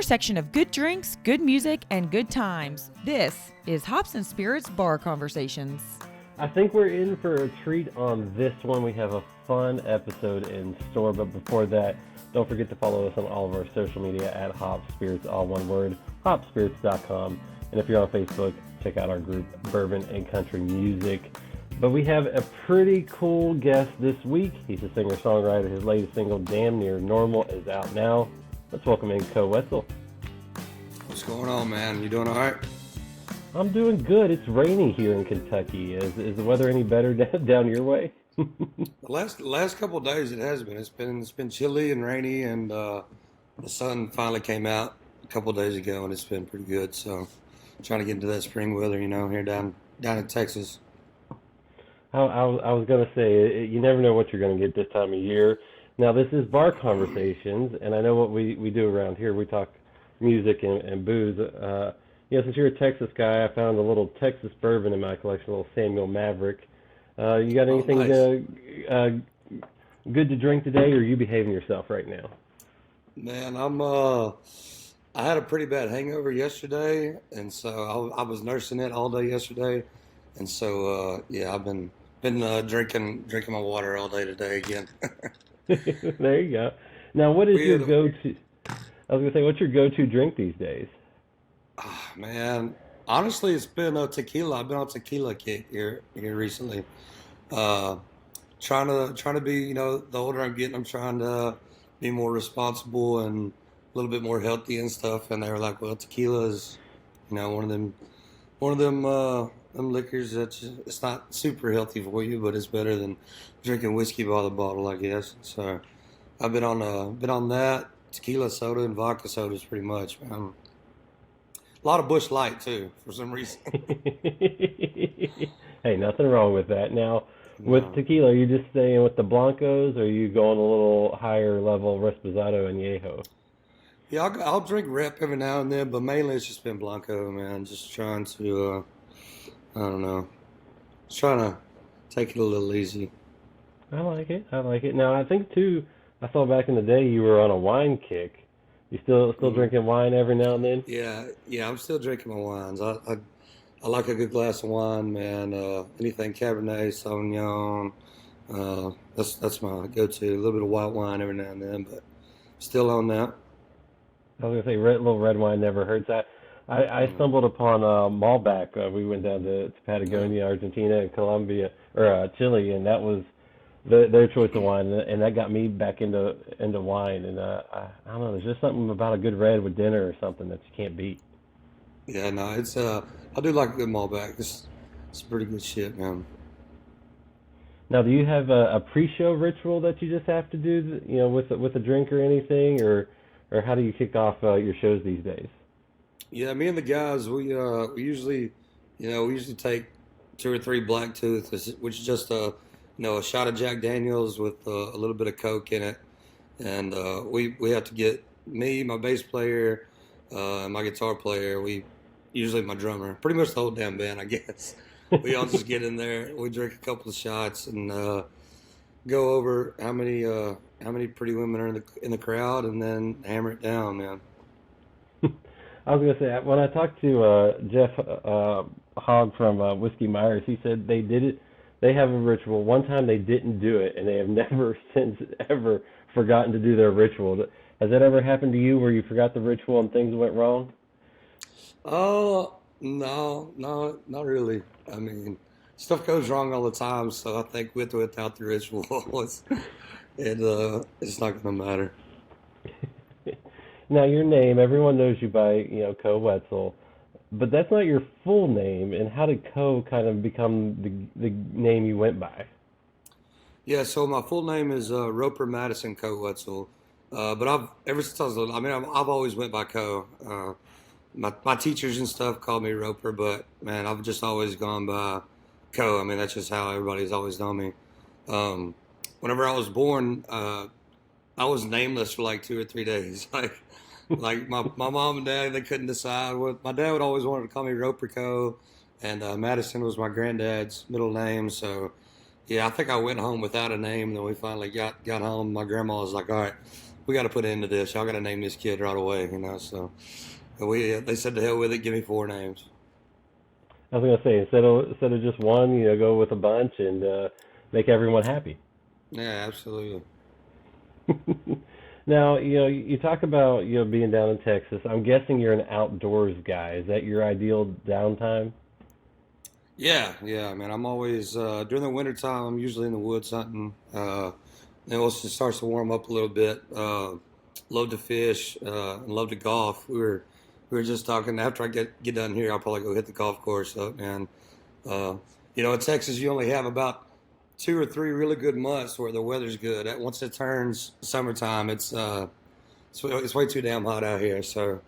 intersection of good drinks, good music, and good times. This is Hops and Spirits Bar Conversations. I think we're in for a treat on this one. We have a fun episode in store, but before that, don't forget to follow us on all of our social media at Hops Spirits, all one word, hopspirits.com. And if you're on Facebook, check out our group, Bourbon and Country Music. But we have a pretty cool guest this week. He's a singer-songwriter. His latest single, Damn Near Normal, is out now. Let's welcome in Koe Wetzel. What's going on, man? You doing all right? I'm doing good. It's raining here in Kentucky. Is the weather any better down your way? The last couple of days it has been. It's been chilly and rainy, and the sun finally came out a couple of days ago, and it's been pretty good. So, trying to get into that spring weather, here down in Texas. I was gonna say, you never know what you're gonna get this time of year. Now, this is Bar Conversations, and I know what we do around here. We talk music and booze. Since you're a Texas guy, I found a little Texas bourbon in my collection, a little Samuel Maverick. You got anything Nice. Good to drink today, or are you behaving yourself right now? Man, I had a pretty bad hangover yesterday, and so I was nursing it all day yesterday, and so I've been drinking my water all day today again. There you go. Now, what is your go-to? I was gonna say, what's your go-to drink these days? Man, honestly, it's been tequila. I've been on tequila kick here recently. Trying to be, the older I'm getting, I'm trying to be more responsible and a little bit more healthy and stuff. And they were like, well, tequila is, one of them liquors it's not super healthy for you, but it's better than drinking whiskey by the bottle, I guess. So I've been on that tequila soda and vodka sodas pretty much, man. A lot of Busch Light too, for some reason. Hey, nothing wrong with that. Now, with tequila, are you just staying with the Blancos, or are you going a little higher level Reposado and Añejo? Yeah, I'll drink Rep every now and then, but mainly it's just been Blanco, man. Just trying to, I don't know, just trying to take it a little easy. I like it. Now, I think too, I saw back in the day you were on a wine kick. You still drinking wine every now and then? Yeah, I'm still drinking my wines. I like a good glass of wine, man. Anything Cabernet Sauvignon, that's my go-to. A little bit of white wine every now and then, but still on that. I was gonna say, little red wine never hurts. I stumbled upon Malbec. We went down to Patagonia, Argentina, and Colombia, or Chile, and that was their choice of wine, and that got me back into wine. And I don't know, there's just something about a good red with dinner or something that you can't beat. Yeah, no, it's I do like a good Malbec. It's pretty good shit, man. Now, do you have a pre-show ritual that you just have to do, with a drink or anything, or how do you kick off your shows these days? Yeah, me and the guys, we usually take 2 or 3 Black Tooth, which is just a shot of Jack Daniels with a little bit of Coke in it, and we have to get me, my bass player, my guitar player, usually my drummer, pretty much the whole damn band, I guess. We all just get in there, we drink a couple of shots, and go over how many pretty women are in the crowd, and then hammer it down, man. I was gonna say, when I talked to Jeff Hogg from Whiskey Myers, he said they did it. They have a ritual. One time they didn't do it, and they have never since ever forgotten to do their ritual. Has that ever happened to you, where you forgot the ritual and things went wrong? Oh, no, not really. I mean, stuff goes wrong all the time, so I think with or without the ritual, it's not going to matter. Now, your name, everyone knows you by, Koe Wetzel, but that's not your full name. And how did Koe kind of become the name you went by? Yeah, so my full name is Roper Madison Koe Wetzel. But ever since I was little, I've always went by Koe. My teachers and stuff called me Roper, but man, I've just always gone by Koe. That's just how everybody's always known me. Whenever I was born, I was nameless for like 2 or 3 days. Like my mom and dad, they couldn't decide. My dad would always wanted to call me Roper Koe, and Madison was my granddad's middle name. So yeah, I think I went home without a name. And then we finally got home. My grandma was like, "All right, we got to put an end to this. Y'all got to name this kid right away, you know. So they said to hell with it. Give me 4 names. I was gonna say instead of just one, go with a bunch and make everyone happy. Yeah, absolutely. Now, you talk about being down in Texas. I'm guessing you're an outdoors guy. Is that your ideal downtime? Yeah, yeah, man. I'm always during the wintertime. I'm usually in the woods hunting. Then once it starts to warm up a little bit, love to fish and love to golf. We were just talking after I get done here. I'll probably go hit the golf course up, man. Uh, in Texas, you only have about 2 or 3 really good months where the weather's good. Once it turns summertime, it's way too damn hot out here. So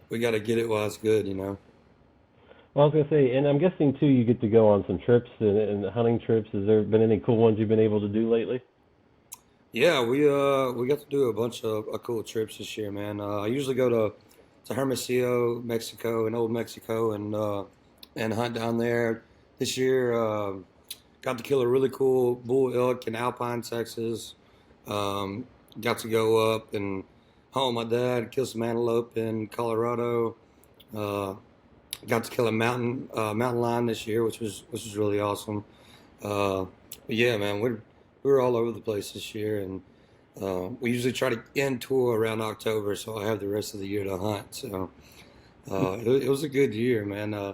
we got to get it while it's good, you know. Well, I was gonna say, and I'm guessing too, you get to go on some trips and hunting trips. Has there been any cool ones you've been able to do lately? Yeah, we got to do a bunch of cool trips this year, man. I usually go to Hermosillo, Mexico, and Old Mexico, and hunt down there. This year, got to kill a really cool bull elk in Alpine, Texas. Um, got to go up and hunt with my dad, kill some antelope in Colorado. Uh, got to kill a mountain lion this year, which was really awesome. Uh, but yeah, man, we were all over the place this year, and we usually try to end tour around October, so I have the rest of the year to hunt. So it was a good year, man. I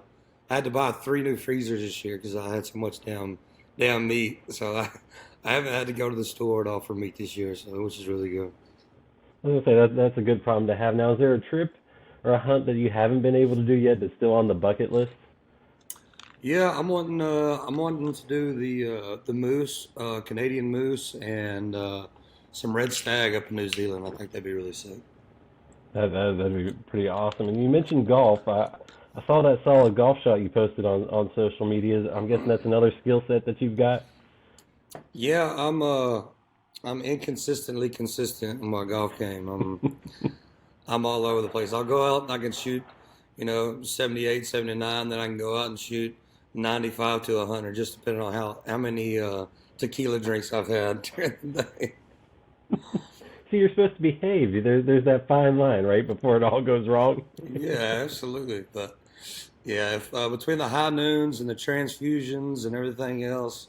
had to buy 3 new freezers this year because I had so much damn meat. So I haven't had to go to the store at all for meat this year, so which is really good. I was gonna say that's a good problem to have. Now, is there a trip or a hunt that you haven't been able to do yet that's still on the bucket list? Yeah, I'm wanting to do the moose, Canadian moose, and some red stag up in New Zealand. I think that'd be really sick. That'd be pretty awesome. And you mentioned golf. I saw that solid golf shot you posted on social media. I'm guessing that's another skill set that you've got. Yeah, I'm inconsistently consistent in my golf game. I'm all over the place. I'll go out and I can shoot, 78, 79. Then I can go out and shoot 95 to 100, just depending on how many tequila drinks I've had during the day. See, you're supposed to behave. There's that fine line, right, before it all goes wrong. Yeah, absolutely. But yeah, if between the high noons and the transfusions and everything else,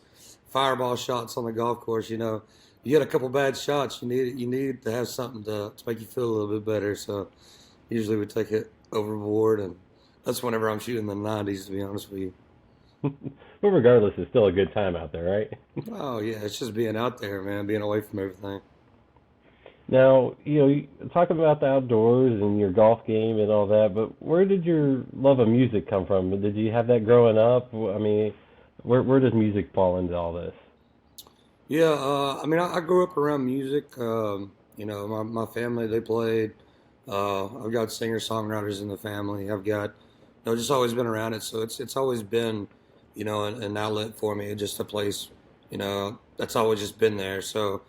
fireball shots on the golf course, you get a couple bad shots, you need to have something to make you feel a little bit better. So usually we take it overboard, and that's whenever I'm shooting the 90s, to be honest with you. But regardless, it's still a good time out there, right? Oh yeah, it's just being out there, man, being away from everything. Now, talking about the outdoors and your golf game and all that, but where did your love of music come from? Did you have that growing up? I mean, where does music fall into all this? Yeah, I mean, I grew up around music. My family, they played. I've got singer songwriters in the family. I've got, just always been around it. So it's always been, an outlet for me, just a place, that's always just been there. So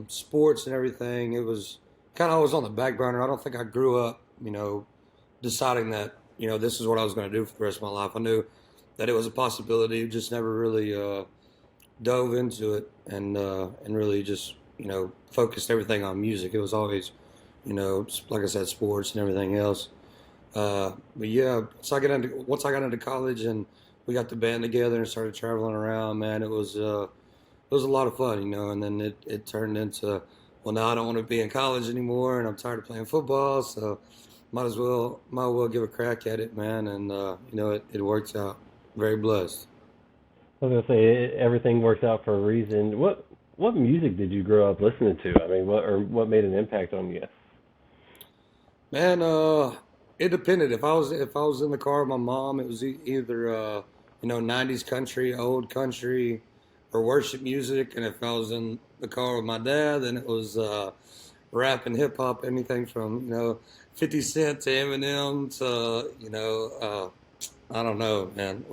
sports and everything, it was kind of always on the back burner. I don't think I grew up, deciding that, this is what I was going to do for the rest of my life. I knew that it was a possibility, just never really dove into it and really just focused everything on music. It was always like I said, sports and everything else. But yeah, once I got into college and we got the band together and started traveling around, man, it was a lot of fun, and then it turned into, well, now I don't want to be in college anymore and I'm tired of playing football, so might as well give a crack at it, man. And it works out. Very blessed. I was gonna say everything works out for a reason. What music did you grow up listening to? I mean, what made an impact on you? Man, it depended. If I was in the car with my mom, it was either 90s country, old country, or worship music. And if I was in the car with my dad, then it was rap and hip hop, anything from 50 Cent to Eminem to I don't know, man.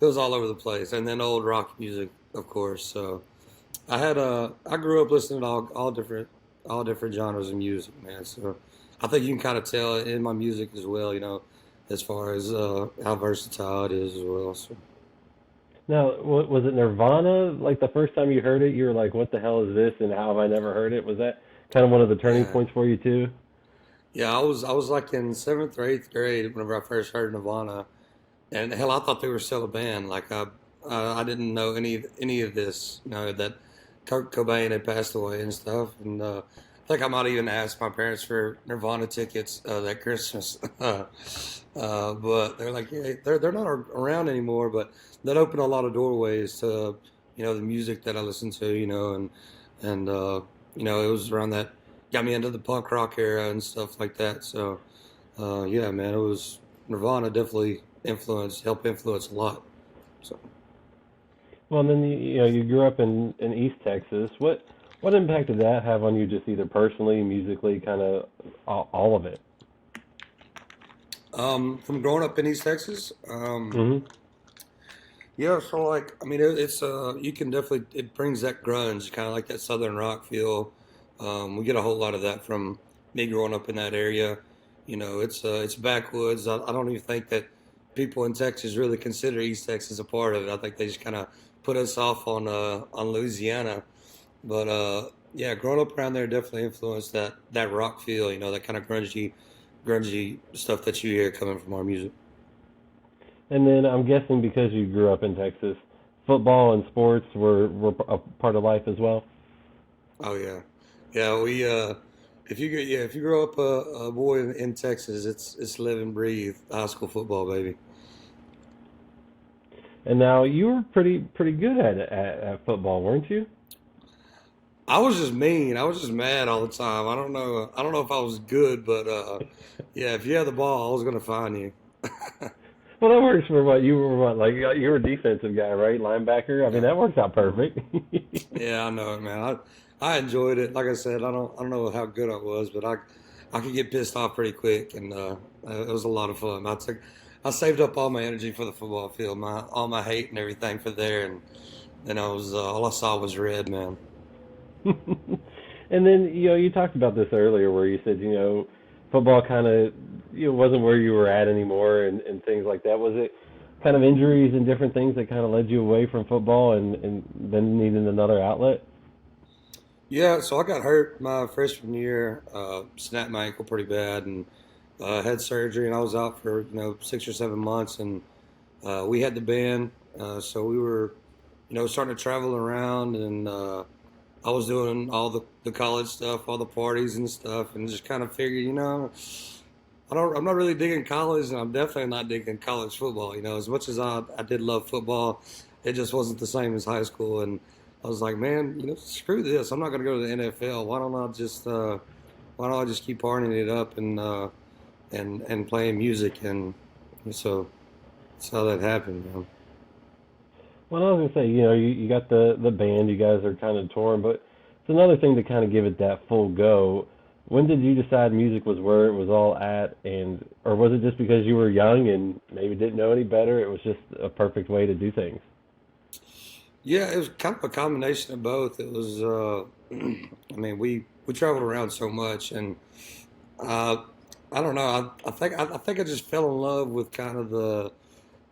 It was all over the place, and then old rock music, of course. So I grew up listening to all different genres of music, man. So I think you can kind of tell in my music as well, as far as how versatile it is as well. So. Now, was it Nirvana? Like the first time you heard it, you were like, "What the hell is this?" And how have I never heard it? Was that kind of one of the turning Yeah. points for you too? Yeah, I was like in seventh or eighth grade whenever I first heard Nirvana, and hell, I thought they were still a band. Like I didn't know any of this, that Kurt Cobain had passed away and stuff. And I think I might even asked my parents for Nirvana tickets that Christmas. But they're like, yeah, they're not around anymore. But that opened a lot of doorways to the music that I listened to. And it was around that got me into the punk rock era and stuff like that. So yeah, man, it was Nirvana definitely helped influence a lot. So. Well, and then you grew up in East Texas. What impact did that have on you, just either personally, musically, kind of all of it? From growing up in East Texas, Hmm. yeah. So like, I mean, it's you can definitely it brings that grunge, kind of like that southern rock feel. We get a whole lot of that from me growing up in that area. It's backwoods. I don't even think that people in Texas really consider East Texas a part of it. I think they just kind of put us off on Louisiana. But yeah, growing up around there definitely influenced that rock feel. That kind of grungy stuff that you hear coming from our music. And then I'm guessing because you grew up in Texas, football and sports were a part of life as well. Oh yeah, yeah. If you grow up a boy in Texas, it's live and breathe high school football, baby. And now you were pretty good at football, weren't you? I was just mean. I was just mad all the time. I don't know. I don't know if I was good, but yeah, if you had the ball, I was gonna find you. Well, that works for what you were. What, like you were a defensive guy, right? Linebacker. I mean, Yeah. that works out Mhm. perfect. Yeah, I know it, man. I enjoyed it. Like I said, I don't know how good I was, but I could get pissed off pretty quick, and it was a lot of fun. I saved up all my energy for the football field, my all my hate and everything for there, and then I was all I saw was red, man. And then you talked about this earlier, where you said football kind of wasn't where you were at anymore, and things like that. Was it kind of injuries and different things that kind of led you away from football, and then needing another outlet? Yeah, so I got hurt my freshman year, snapped my ankle pretty bad, and had surgery, and I was out for 6 or 7 months, and we had the band, so we were starting to travel around, and I was doing all the college stuff, all the parties and stuff, and just kind of figured, I'm not really digging college, and I'm definitely not digging college football. As much as I did love football, it just wasn't the same as high school, and I was like, man, screw this. I'm not going to go to the NFL. Why don't I just keep partying it up and playing music, and so that's how that happened, man. Well, I was gonna say, you got the band, you guys are kind of touring, but it's another thing to kind of give it that full go. When did you decide music was where it was all at, and or was it just because you were young and maybe didn't know any better? It was just a perfect way to do things. Yeah, it was kind of a combination of both. It was, I mean, we traveled around so much, and uh, I don't know. I think I just fell in love with kind of the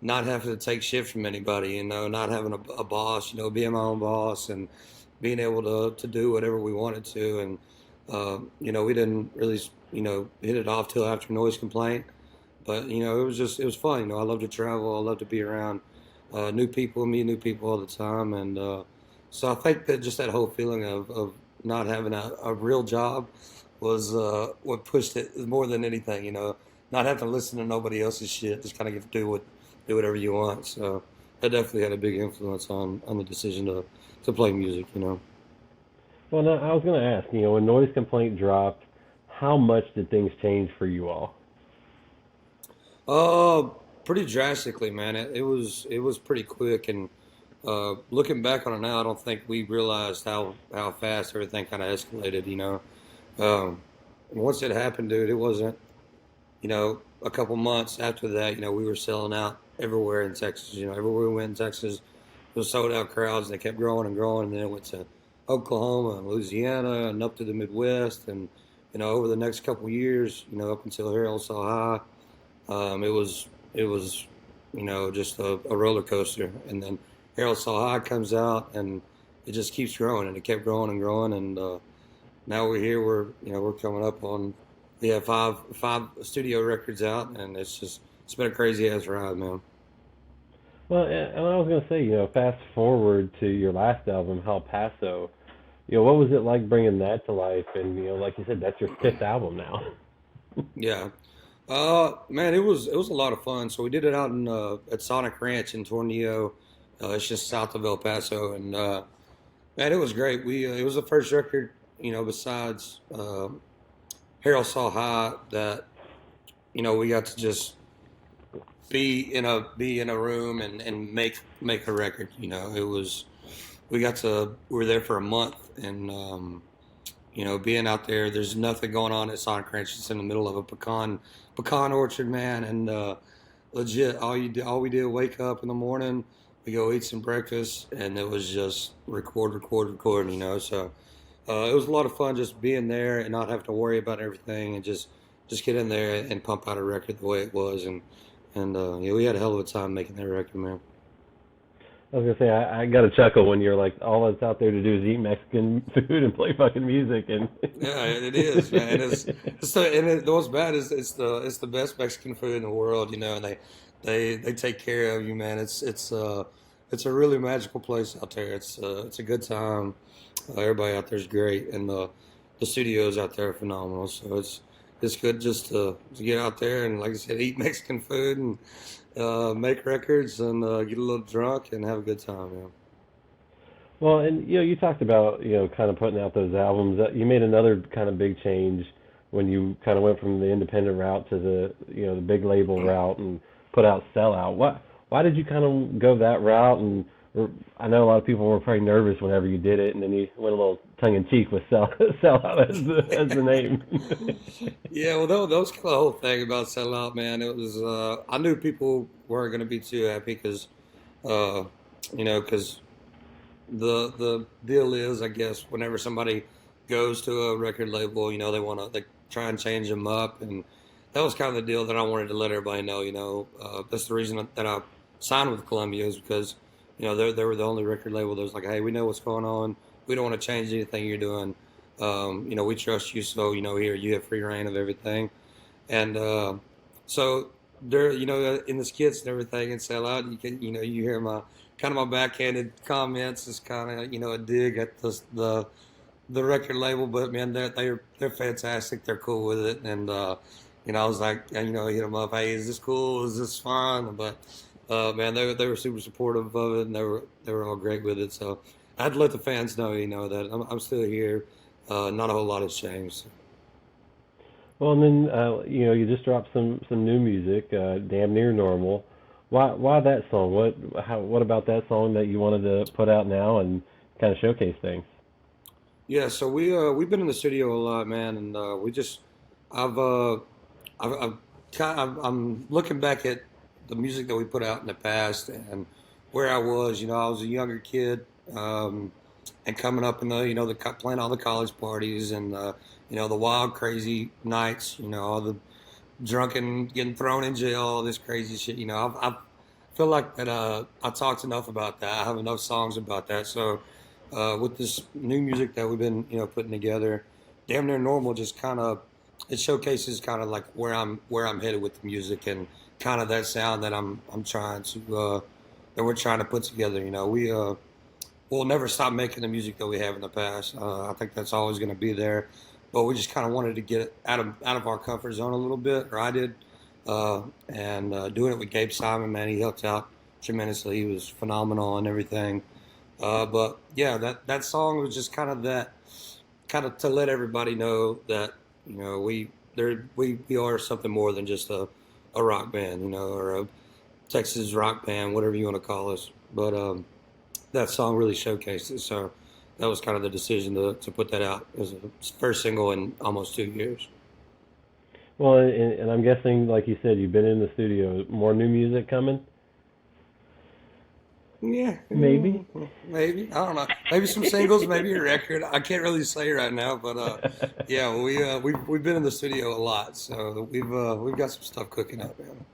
not having to take shit from anybody. Not having a boss. Being my own boss and being able to do whatever we wanted to. And we didn't really hit it off till after Noise Complaint. But it was fun. I love to travel. I love to be around new people, meet new people all the time, and so I think that just that whole feeling of not having a real job was what pushed it more than anything. Not having to listen to nobody else's shit, just kind of get to do whatever you want. So that definitely had a big influence on the decision to play music. Well, now, I was gonna ask, when Noise Complaint dropped, how much did things change for you all? Uh, Pretty drastically, man. It was pretty quick, and looking back on it now, I don't think we realized how fast everything kind of escalated. Once it happened, dude, it wasn't. A couple months after that, we were selling out everywhere in Texas. Everywhere we went in Texas, it was sold out crowds, and they kept growing and growing, and then it went to Oklahoma and Louisiana and up to the Midwest, and over the next couple years, up until Harold So High. It was just a roller coaster, and then Harold So High comes out, and it just keeps growing, and it kept growing and growing, and now we're here. We're coming up on, we have five studio records out, and it's been a crazy ass ride, man. Well, and I was gonna say, fast forward to your last album, Hell Paso. What was it like bringing that to life? And like you said, that's your fifth album now. Yeah. Man, it was a lot of fun. So we did it out in at Sonic Ranch in Tornillo. It's just south of El Paso, and man, it was great. We it was the first record, besides Harold Saw High, that we got to just be in a room and make a record. It was we were there for a month, and being out there, there's nothing going on at Sonic Ranch. It's in the middle of a pecan orchard, man, and legit, all we did, wake up in the morning, we go eat some breakfast, and it was just record, record, record. So it was a lot of fun just being there and not having to worry about everything, and just get in there and pump out a record the way it was, and yeah, we had a hell of a time making that record, man. I was gonna say I got a chuckle when you're like, all that's out there to do is eat Mexican food and play fucking music, and Yeah, it is, man. And what's bad is it's the best Mexican food in the world, and they take care of you, man. It's a really magical place out there. It's a good time. Everybody out there is great, and the studios out there are phenomenal. So it's good just to get out there and, like I said, eat Mexican food and make records and get a little drunk and have a good time, man. well, and you talked about kind of putting out those albums. You made another kind of big change when you kind of went from the independent route to the big label route and put out Sellout. Why did you kind of go that route? And I know a lot of people were probably nervous whenever you did it, and then you went a little tongue in cheek with Sellout as the name. Yeah, well, that was kind of the whole thing about Sellout, man. It was I knew people weren't going to be too happy because, uh, because the deal is, I guess, whenever somebody goes to a record label, they want to, they try and change them up, and that was kind of the deal that I wanted to let everybody know. That's the reason that I signed with Columbia, is because they were the only record label that was like, hey, we know what's going on. We don't want to change anything you're doing. We trust you, so here you have free reign of everything. And so there, in the skits and everything and Sell Out, you can, you hear my kind of my backhanded comments is kind of a dig at the record label, but man, they're fantastic. They're cool with it, and I was like, hit them up, hey, is this cool? Is this fun? But man, they were super supportive of it, and they were all great with it. So I had to let the fans know, that I'm still here. Not a whole lot has changed. Well, and then you just dropped some new music, damn near normal. Why that song? What about that song that you wanted to put out now and kind of showcase things? Yeah, so we've been in the studio a lot, man, and we just I've I'm looking back at the music that we put out in the past and where I was. I was a younger kid, and coming up in playing all the college parties and the wild, crazy nights. All the drunken, getting thrown in jail, all this crazy shit. I feel like that I talked enough about that. I have enough songs about that. So with this new music that we've been putting together, damn near normal, just kind of it showcases kind of like where I'm headed with the music and kind of that sound that I'm trying to that we're trying to put together. We'll never stop making the music that we have in the past. I think that's always going to be there, but we just kind of wanted to get it out of our comfort zone a little bit, or I did, and doing it with Gabe Simon, man, he helped out tremendously. He was phenomenal and everything. But yeah, that song was just kind of that, kind of to let everybody know that we are something more than just a rock band, or a Texas rock band, whatever you want to call us. But that song really showcased it. So that was kind of the decision to put that out as a first single in almost 2 years. Well, and I'm guessing, like you said, you've been in the studio. More new music coming? Yeah, Maybe. maybe. I don't know. Maybe some singles, maybe a record. I can't really say right now, but yeah, we've been in the studio a lot, so we've got some stuff cooking up, man.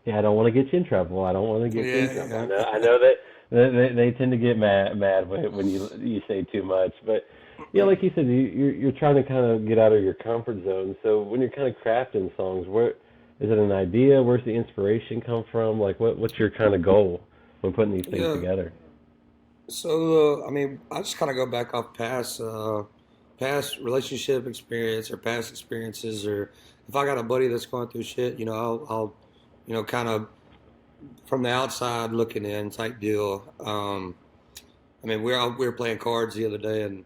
Yeah, I don't want to get you in trouble. I don't want to get you in Yeah, trouble. yeah. I know that they tend to get mad when you say too much. But Yeah, like you said, you're trying to kind of get out of your comfort zone. So when you're kind of crafting songs, where is it an idea? Where's the inspiration come from? Like, what's your kind of goal when putting these things Yeah. together? So I mean, I just kind of go back off past relationship experience or past experiences, or if I got a buddy that's going through shit, I'll kind of from the outside looking in type deal. I mean, we were playing cards the other day, and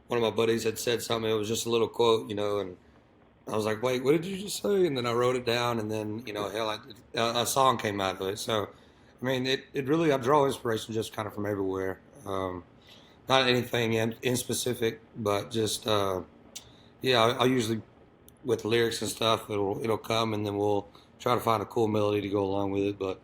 one of my buddies had said something. It was just a little quote, and I was like, "Wait, what did you just say?" And then I wrote it down, and then hell, a song came out of it. So, I mean, it really I draw inspiration just kind of from everywhere. Not anything in specific, but just yeah, I usually with lyrics and stuff, it'll come, and then we'll try to find a cool melody to go along with it. But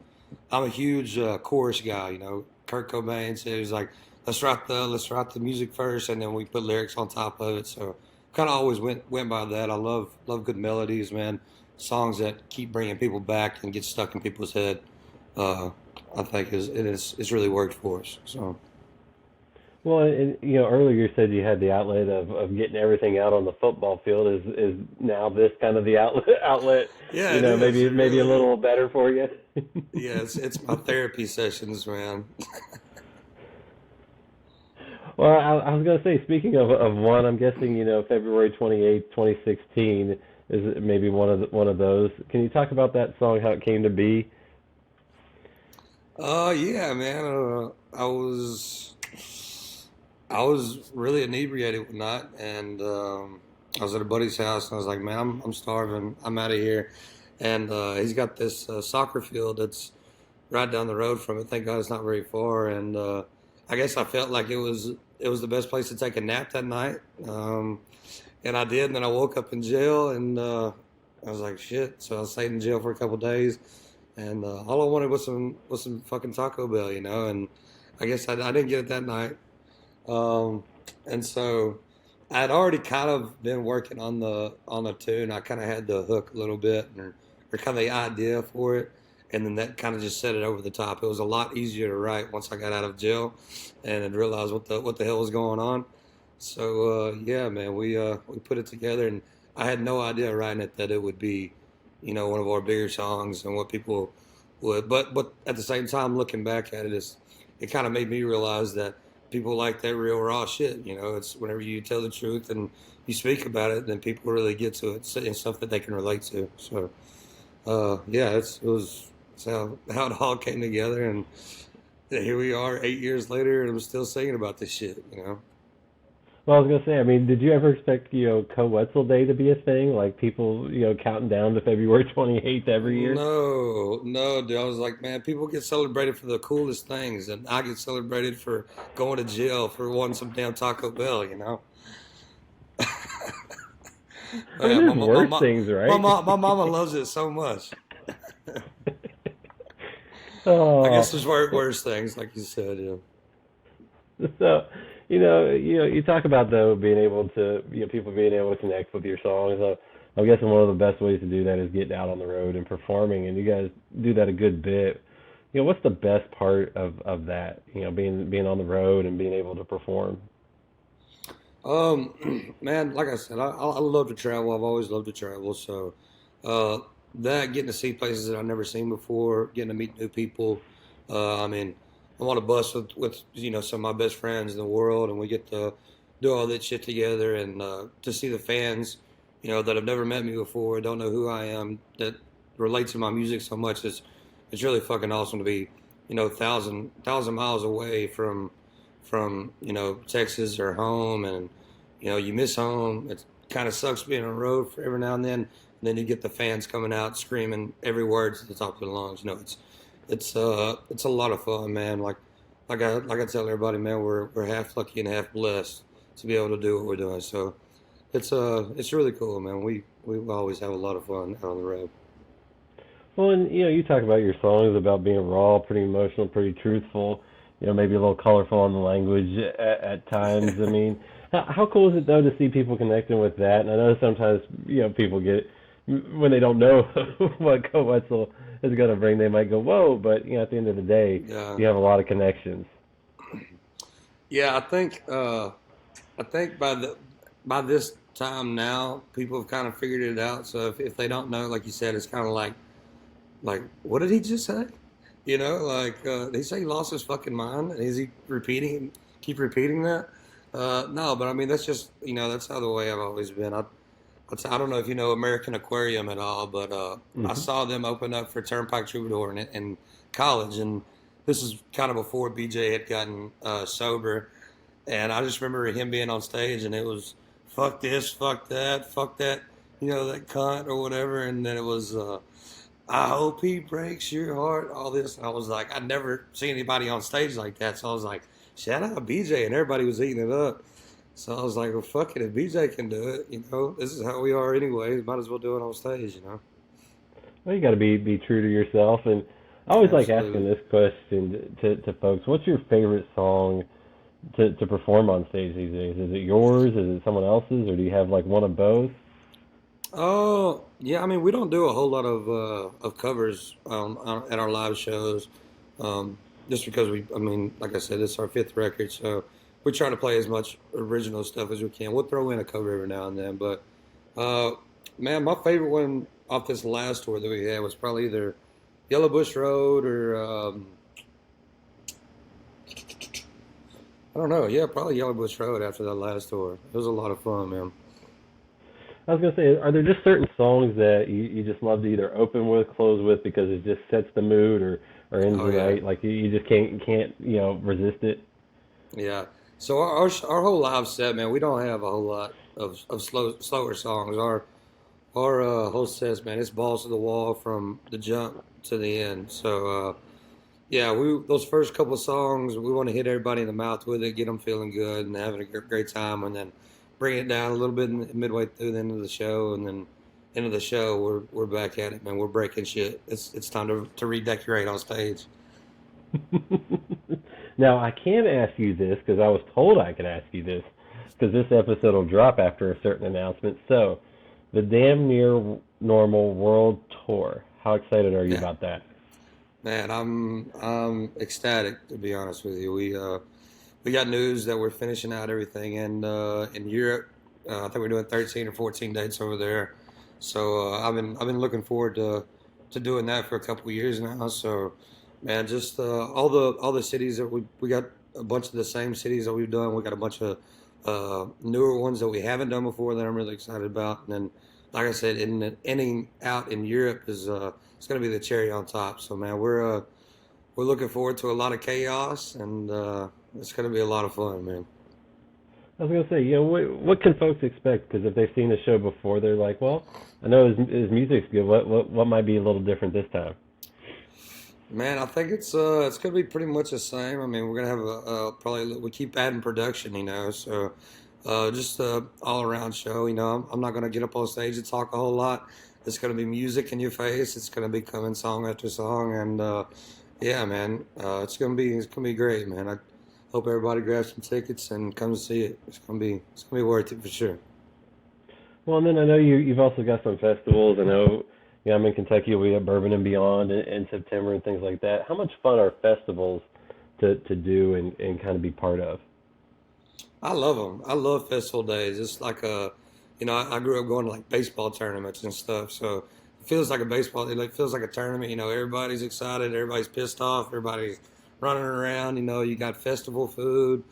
I'm a huge chorus guy. Kurt Cobain said he was like, let's write the music first, and then we put lyrics on top of it. So kind of always went by that. I love good melodies, man. Songs that keep bringing people back and get stuck in people's head. Uh, I think it's really worked for us. So Well, and, earlier you said you had the outlet of getting everything out on the football field. Is now this kind of the outlet? yeah, it is. It Maybe a really is. little better for you. Yeah, it's my therapy sessions, man. Well, I was going to say, speaking of one, I'm guessing, February 28th, 2016 is maybe one of those. Can you talk about that song, how it came to be? Yeah, man. I was really inebriated one night, and I was at a buddy's house, and I was like, "Man, I'm starving. I'm out of here." And he's got this soccer field that's right down the road from it. Thank God it's not very far. And I guess I felt like it was the best place to take a nap that night. And I did. And then I woke up in jail, and I was like, "Shit!" So I stayed in jail for a couple of days, and all I wanted was some fucking Taco Bell, And I guess I didn't get it that night. Um, and so I'd already kind of been working on the tune. I kind of had the hook a little bit, or kind of the idea for it, and then that kind of just set it over the top. It was a lot easier to write once I got out of jail, and had realized what the hell was going on. So yeah, man, we put it together, and I had no idea writing it that it would be, one of our bigger songs and what people would. But at the same time, looking back at it, it kind of made me realize that people like that real raw shit. It's whenever you tell the truth and you speak about it, then people really get to it and stuff that they can relate to. So yeah, it's how it all came together, and here we are 8 years later, and I'm still singing about this shit. Well, I was gonna say, I mean, did you ever expect, Koe Wetzel Day to be a thing? Like people, counting down to February 28th every year? No, no, dude. I was like, man, people get celebrated for the coolest things, and I get celebrated for going to jail for wanting some damn Taco Bell. I mean, Man, there's worse things, my, right? my mama loves it so much. I Oh, guess there's worse things, like you said. Yeah. so, you talk about though being able to, people being able to connect with your songs. I'm guessing one of the best ways to do that is getting out on the road and performing, and you guys do that a good bit. What's the best part of that? Being on the road and being able to perform. Man, like I said, I love to travel. I've always loved to travel. So, uh, that getting to see places that I've never seen before, getting to meet new people. I mean, I'm on a bus with some of my best friends in the world, and we get to do all that shit together, and to see the fans, that have never met me before, don't know who I am, that relate to my music so much. It's really fucking awesome to be, thousand miles away from Texas or home, and you miss home. It kind of sucks being on the road for every now and then. And then you get the fans coming out screaming every word to the top of their lungs. It's a lot of fun, man. Like I tell everybody, man, we're half lucky and half blessed to be able to do what we're doing. So it's really cool, man. We always have a lot of fun out on the road. Well, and you talk about your songs about being raw, pretty emotional, pretty truthful. Maybe a little colorful on the language at times. I mean, how cool is it though to see people connecting with that? And I know sometimes people get when they don't know what Koe Wetzel is going to bring, they might go, "Whoa!" But at the end of the day, Yeah. you have a lot of connections. Yeah, I think I think by this time now, people have kind of figured it out. So if they don't know, like you said, it's kind of like what did he just say? You know, like did he say he lost his fucking mind? Is he keep repeating that? No, but I mean that's just that's how the way I've always been. I don't know if you know American Aquarium at all, but I Hmm. saw them open up for Turnpike Troubadour in college, and this is kind of before BJ had gotten sober. And I just remember him being on stage, and it was fuck this, fuck that, that cunt or whatever. And then it was, I hope he breaks your heart, all this. And I was like, I'd never seen anybody on stage like that. So I was like, shout out BJ. And everybody was eating it up. So I was like, well, fuck it. If BJ can do it, this is how we are anyway. Might as well do it on stage. Well, you got to be true to yourself, and I always like asking Absolutely. this question to folks. What's your favorite song to perform on stage these days? Is it yours? Is it someone else's, or do you have like one of both? Oh, yeah. I mean, we don't do a whole lot of covers at our live shows, just because I mean, like I said, it's our fifth record, so we try to play as much original stuff as we can. We'll throw in a cover every now and then, but uh, man, my favorite one off this last tour that we had was probably either Yellow Bush Road or I don't know. Yeah, probably Yellow Bush Road after that last tour. It was a lot of fun, man. I was gonna say, are there just certain songs that you just love to either open with, close with because it just sets the mood or ends Oh the yeah. night? Like you just can't resist it. Yeah. So our whole live set, man, we don't have a whole lot of slower songs. Our whole set, man, it's balls to the wall from the jump to the end. So yeah, we those first couple songs, we want to hit everybody in the mouth with it, get them feeling good and having a great time, and then bring it down a little bit midway through the end of the show, and then end of the show, we're back at it, man. We're breaking shit. It's time to redecorate on stage. Now I can ask you this because I was told I could ask you this because this episode will drop after a certain announcement. So, the Damn Near Normal World Tour. How excited are you Yeah. about that? Man, I'm ecstatic to be honest with you. We got news that we're finishing out everything in Europe. I think we're doing 13 or 14 dates over there. So I've been looking forward to doing that for a couple of years now. So man, just all the cities that we got a bunch of the same cities that we've done. We got a bunch of newer ones that we haven't done before that I'm really excited about. And then, like I said, ending out in Europe is it's going to be the cherry on top. So man, we're looking forward to a lot of chaos, and it's going to be a lot of fun, man. I was gonna say, what can folks expect? Because if they've seen the show before, they're like, well, I know his music's good. What might be a little different this time? Man, I think it's gonna be pretty much the same. I mean, we're gonna have probably we keep adding production, so just a all around show. I'm not gonna get up on stage and talk a whole lot. It's gonna be music in your face. It's gonna be coming song after song, and yeah, man, it's gonna be great, man. I hope everybody grabs some tickets and comes see it. It's gonna be worth it for sure. Well, and then I know you've also got some festivals. I know, I'm in Kentucky. We have Bourbon and Beyond in September and things like that. How much fun are festivals to do and kind of be part of? I love them. I love festival days. It's like I grew up going to like baseball tournaments and stuff. So it feels like a baseball. It like feels like a tournament. Everybody's excited. Everybody's pissed off. Everybody's running around. You got festival food.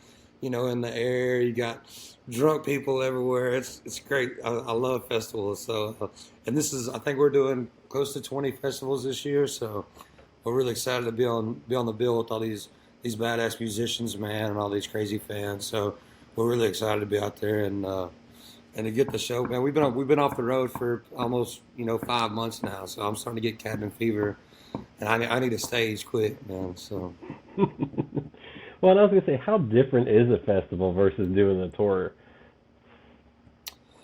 In the air. You got drunk people everywhere. It's great. I love festivals. So and I think we're doing close to 20 festivals this year. So we're really excited to be on the bill with all these badass musicians, man, and all these crazy fans. So we're really excited to be out there and to get the show, man. We've been off the road for almost 5 months now, so I'm starting to get cabin fever, and I need a stage quick, man. So Well, and I was gonna say, how different is a festival versus doing a tour?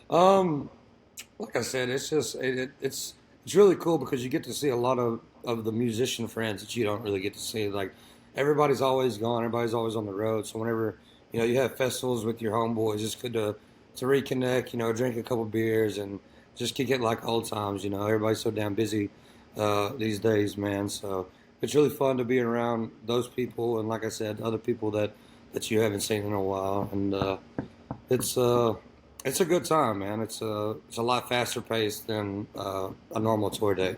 um, like I said, it's just it's really cool because you get to see a lot of the musician friends that you don't really get to see. Like everybody's always gone, everybody's always on the road. So whenever you have festivals with your homeboys, it's good to reconnect. Drink a couple beers and just kick it like old times. Everybody's so damn busy these days, man. So it's really fun to be around those people and like I said, other people that you haven't seen in a while. And it's a good time, man. It's a lot faster paced than a normal tour day.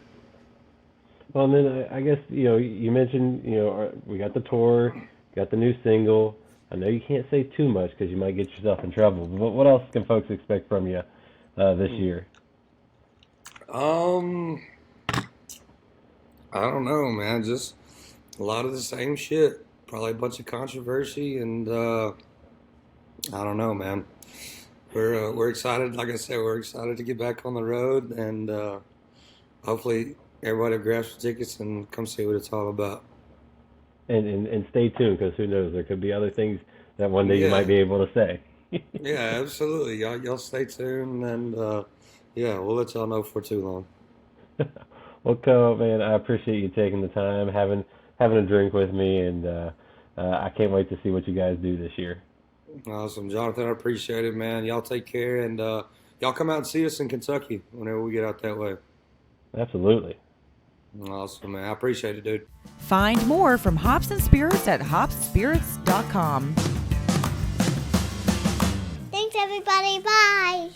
Well, and then I guess, you mentioned, we got the tour, got the new single. I know you can't say too much because you might get yourself in trouble, but what else can folks expect from you this year? Um, I don't know, man. Just a lot of the same shit. Probably a bunch of controversy, and I don't know, man. We're excited. Like I said, we're excited to get back on the road, and hopefully everybody grabs some tickets and come see what it's all about. And stay tuned because who knows, there could be other things that one day you might Yeah, be able to say. yeah, absolutely. Y'all stay tuned, and yeah, we'll let y'all know for too long. Well, Ko, man, I appreciate you taking the time, having a drink with me, and I can't wait to see what you guys do this year. Awesome, Jonathan. I appreciate it, man. Y'all take care, and y'all come out and see us in Kentucky whenever we get out that way. Absolutely. Awesome, man. I appreciate it, dude. Find more from Hops and Spirits at hopspirits.com. Thanks, everybody. Bye.